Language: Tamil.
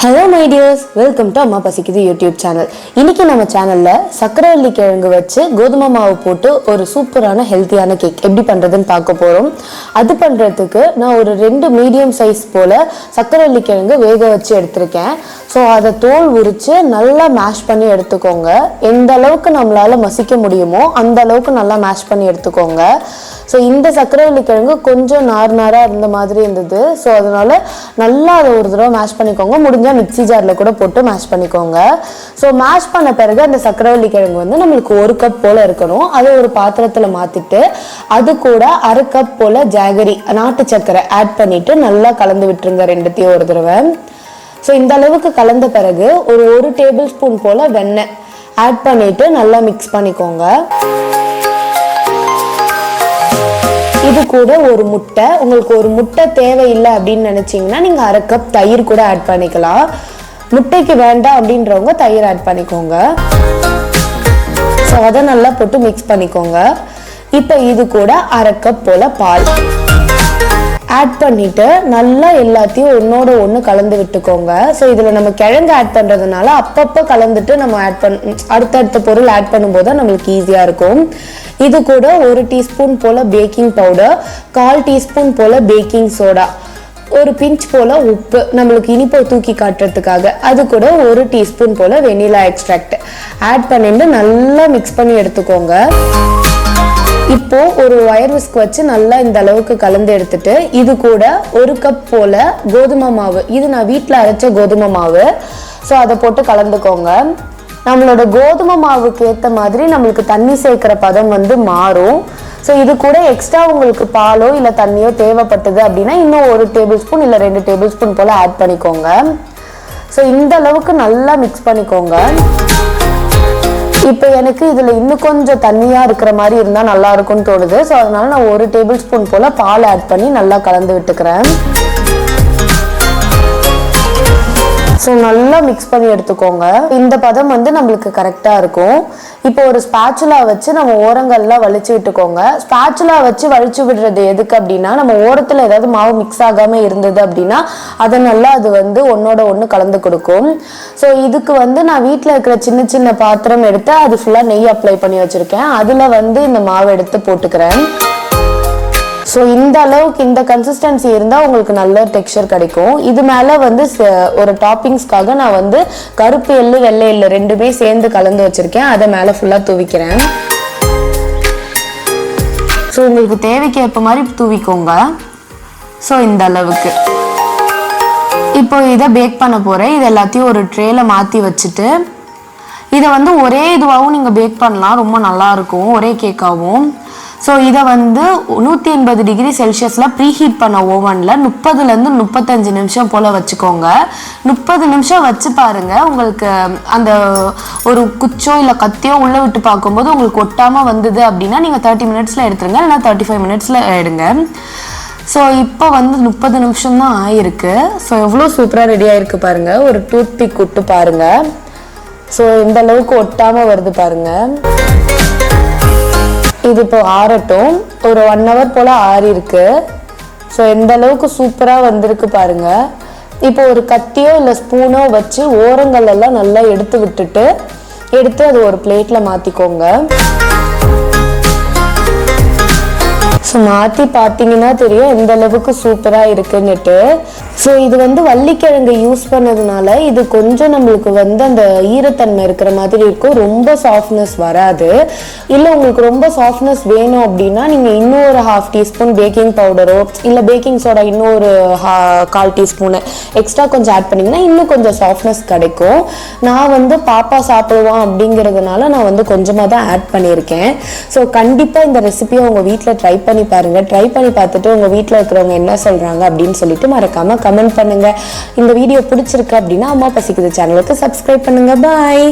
Hello my dears, welcome to Amma Pasikidhu YouTube channel. இன்னைக்கு நம்ம சேனல்ல சக்கரவள்ளி கிழங்கு வச்சு கோதுமை மாவு போட்டு ஒரு சூப்பரான ஹெல்த்தியான கேக் எப்படி பண்றதுன்னு பார்க்க போறோம். அது பண்றதுக்கு நான் ஒரு 2 மீடியம் சைஸ் போல சக்கரவள்ளி கிழங்கு வேக வச்சு எடுத்துர்க்கேன். சோ அத தோல் உரிச்சு நல்லா மேஷ் பண்ணி எடுத்துக்கோங்க. எந்த அளவுக்கு நம்மளால மசிக்க முடியுமோ அந்த அளவுக்கு நல்லா மேஷ் பண்ணி எடுத்துக்கோங்க. சோ இந்த சக்கரவள்ளி கிழங்கு கொஞ்சம் நார்நாரா இருந்த மாதிரி இருந்தது. சோ அதனால நல்லா அதை ஒரு தடவை மேஷ் பண்ணிக்கோங்க. முடிஞ்சா மிக்ஸி ஜார்ல கூட போட்டு மேஷ் பண்ணிக்கோங்க. சோ மேஷ் பண்ண பிறகு அந்த சக்கரவள்ளி கிழங்கு வந்து நம்மளுக்கு 1 கப் போல இருக்கணும். அதை ஒரு பாத்திரத்துல மாத்திட்டு அது கூட 1/2 கப் போல ஜாகரி நாட்டு சக்கரை ஆட் பண்ணிட்டு நல்லா கலந்து விட்டுருங்க ரெண்டுத்தையும் ஒரு தடவை. சோ இந்த அளவுக்கு கலந்த பிறகு ஒரு 1 டேபிள் ஸ்பூன் போல வெண்ணெய் ஆட் பண்ணிட்டு நல்லா மிக்ஸ் பண்ணிக்கோங்க. இது கூட ஒரு முட்டை, உங்களுக்கு ஒரு முட்டை தேவையில்லை அப்படின்னு நினைச்சீங்கன்னா நீங்க 1/2 கப் தயிர் கூட ஆட் பண்ணிக்கலாம். முட்டைக்கு வேண்டாம் அப்படின்றவங்க தயிர் ஆட் பண்ணிக்கோங்க. ஸோ அதை நல்லா போட்டு மிக்ஸ் பண்ணிக்கோங்க. இப்போ இது கூட 1/2 கப் போல பால் ஆட் பண்ணிட்டு நல்லா எல்லாத்தையும் ஒன்னோட ஒன்று கலந்து விட்டுக்கோங்க. ஸோ இதில் நம்ம கிழங்கு ஆட் பண்ணுறதுனால அப்பப்போ கலந்துட்டு நம்ம அடுத்தடுத்த பொருள் ஆட் பண்ணும்போது தான் நம்மளுக்கு ஈஸியாக இருக்கும். இது கூட 1 டீஸ்பூன் போல பேக்கிங் பவுடர், 1/4 டீஸ்பூன் போல பேக்கிங் சோடா, ஒரு பிஞ்ச் போல உப்பு நம்மளுக்கு இனிப்பை தூக்கி காட்டுறதுக்காக, அது கூட 1 டீஸ்பூன் போல வெனிலா எக்ஸ்ட்ராக்ட் ஆட் பண்ணிட்டு நல்லா மிக்ஸ் பண்ணி எடுத்துக்கோங்க. இப்போ ஒரு வயர் விஸ்க் வச்சு நல்லா இந்த அளவுக்கு கலந்து எடுத்துட்டு இது கூட 1 கப் போல கோதுமை மாவு, இது நான் வீட்டில் அரைச்ச கோதுமை மாவு, ஸோ அதை போட்டு கலந்துக்கோங்க. நம்மளோட கோதுமை மாவுக்கு ஏற்ற மாதிரி நம்மளுக்கு தண்ணி சேர்க்கிற பதம் வந்து மாறும். ஸோ இது கூட எக்ஸ்ட்ரா உங்களுக்கு பாலோ இல்லை தண்ணியோ தேவைப்பட்டது அப்படின்னா இன்னும் 1 டேபிள் ஸ்பூன் இல்லை 2 டேபிள் ஸ்பூன் போல ஆட் பண்ணிக்கோங்க. ஸோ இந்த அளவுக்கு நல்லா மிக்ஸ் பண்ணிக்கோங்க. இப்போ எனக்கு இதில் இன்னும் கொஞ்சம் தண்ணியாக இருக்கிற மாதிரி இருந்தால் நல்லா இருக்கும்னு தோணுது. ஸோ அதனால நான் 1 டேபிள் ஸ்பூன் போல் பால் ஆட் பண்ணி நல்லா கலந்து விட்டுக்கிறேன். ஸோ நல்லா மிக்ஸ் பண்ணி எடுத்துக்கோங்க. இந்த பதம் வந்து நம்மளுக்கு கரெக்டாக இருக்கும். இப்போ ஒரு ஸ்பாச்சுலா வச்சு நம்ம ஓரங்கள்லாம் வலிச்சு விட்டுக்கோங்க. ஸ்பாச்சுலா வச்சு வலிச்சு விடுறது எதுக்கு அப்படின்னா நம்ம ஓரத்தில் ஏதாவது மாவு மிக்ஸ் ஆகாமல் இருந்தது அப்படின்னா அதை நல்லா அது வந்து ஒன்னோட ஒன்று கலந்து கொடுக்கும். ஸோ இதுக்கு வந்து நான் வீட்டில் இருக்கிற சின்ன சின்ன பாத்திரம் எடுத்து அது ஃபுல்லாக நெய் அப்ளை பண்ணி வச்சுருக்கேன். அதில் வந்து இந்த மாவு எடுத்து போட்டுக்கிறேன். ஸோ இந்த அளவுக்கு இந்த கன்சிஸ்டன்சி இருந்தால் உங்களுக்கு நல்ல டெக்ஸ்சர் கிடைக்கும். இது மேலே வந்து ஒரு டாப்பிங்ஸ்க்காக நான் வந்து கருப்பு எள்ளு வெள்ளை எள்ளு ரெண்டுமே சேர்ந்து கலந்து வச்சுருக்கேன். அதை மேலே ஃபுல்லாக தூவிக்கிறேன். ஸோ உங்களுக்கு தேவைக்கு ஏற்ப மாதிரி தூவிக்கோங்க. ஸோ இந்த அளவுக்கு இப்போ இதை பேக் பண்ண போகிறேன். இது எல்லாத்தையும் ஒரு ட்ரேல மாற்றி வச்சுட்டு இதை வந்து ஒரே இதுவாகவும் நீங்கள் பேக் பண்ணலாம், ரொம்ப நல்லாயிருக்கும் ஒரே கேக்காகவும். ஸோ இதை வந்து 180 டிகிரி செல்சியஸில் ப்ரீஹீட் பண்ண ஓவனில் 30லேருந்து 35 நிமிஷம் போல் வச்சுக்கோங்க. 30 நிமிஷம் வச்சு பாருங்கள். உங்களுக்கு அந்த ஒரு குச்சோ இல்லை கத்தியோ உள்ளே விட்டு பார்க்கும்போது உங்களுக்கு ஒட்டாமல் வந்தது அப்படின்னா நீங்கள் 30 மினிட்ஸில் எடுத்துருங்க, இல்லைனா 35 மினிட்ஸில் எடுங்க. ஸோ இப்போ வந்து 30 நிமிஷம் தான் ஆயிருக்கு. ஸோ எவ்வளோ சூப்பராக ரெடி ஆகிருக்கு பாருங்கள். ஒரு டூத் பிக் விட்டு பாருங்கள். ஸோ இந்த அளவுக்கு ஒட்டாமல் வருது பாருங்கள். இது இப்போ ஆறட்டும். ஒரு 1 hour போல் ஆறி இருக்கு. ஸோ எந்த அளவுக்கு சூப்பராக வந்திருக்கு பாருங்க. இப்போ ஒரு கத்தியோ இல்லை ஸ்பூனோ வச்சு ஓரங்கள் எல்லாம் நல்லா எடுத்து விட்டுட்டு அது ஒரு பிளேட்ல மாத்திக்கோங்க. ஸோ மாற்றி பார்த்தீங்கன்னா தெரியும் எந்த அளவுக்கு சூப்பராக இருக்குன்னுட்டு. ஸோ இது வந்து வள்ளிக்கிழங்கு யூஸ் பண்ணதுனால இது கொஞ்சம் நம்மளுக்கு வந்து அந்த ஈரத்தன்மை இருக்கிற மாதிரி இருக்கும், ரொம்ப சாஃப்ட்னஸ் வராது. இல்லை உங்களுக்கு ரொம்ப சாஃப்ட்னஸ் வேணும் அப்படின்னா நீங்கள் இன்னும் ஒரு 1/2 டீஸ்பூன் பேக்கிங் பவுடரோ இல்லை பேக்கிங் சோடா இன்னும் ஒரு 1/4 டீஸ்பூனு எக்ஸ்ட்ரா கொஞ்சம் ஆட் பண்ணிங்கன்னா இன்னும் கொஞ்சம் சாஃப்ட்னஸ் கிடைக்கும். நான் வந்து பாப்பா சாப்பிடுவான் அப்படிங்கிறதுனால நான் வந்து கொஞ்சமாக தான் ஆட் பண்ணியிருக்கேன். ஸோ கண்டிப்பாக இந்த ரெசிபியை உங்கள் வீட்டில் ட்ரை பண்ணி பாருங்க. ட்ரை பண்ணி பார்த்துட்டு உங்க வீட்டில் இருக்கிறவங்க என்ன சொல்றாங்க அப்படின்னு சொல்லிட்டு மறக்காம கமெண்ட் பண்ணுங்க. இந்த வீடியோ பிடிச்சிருக்கு அப்படின்னா அம்மா பசிக்குது சேனலுக்கு சப்ஸ்கிரைப் பண்ணுங்க. பாய்.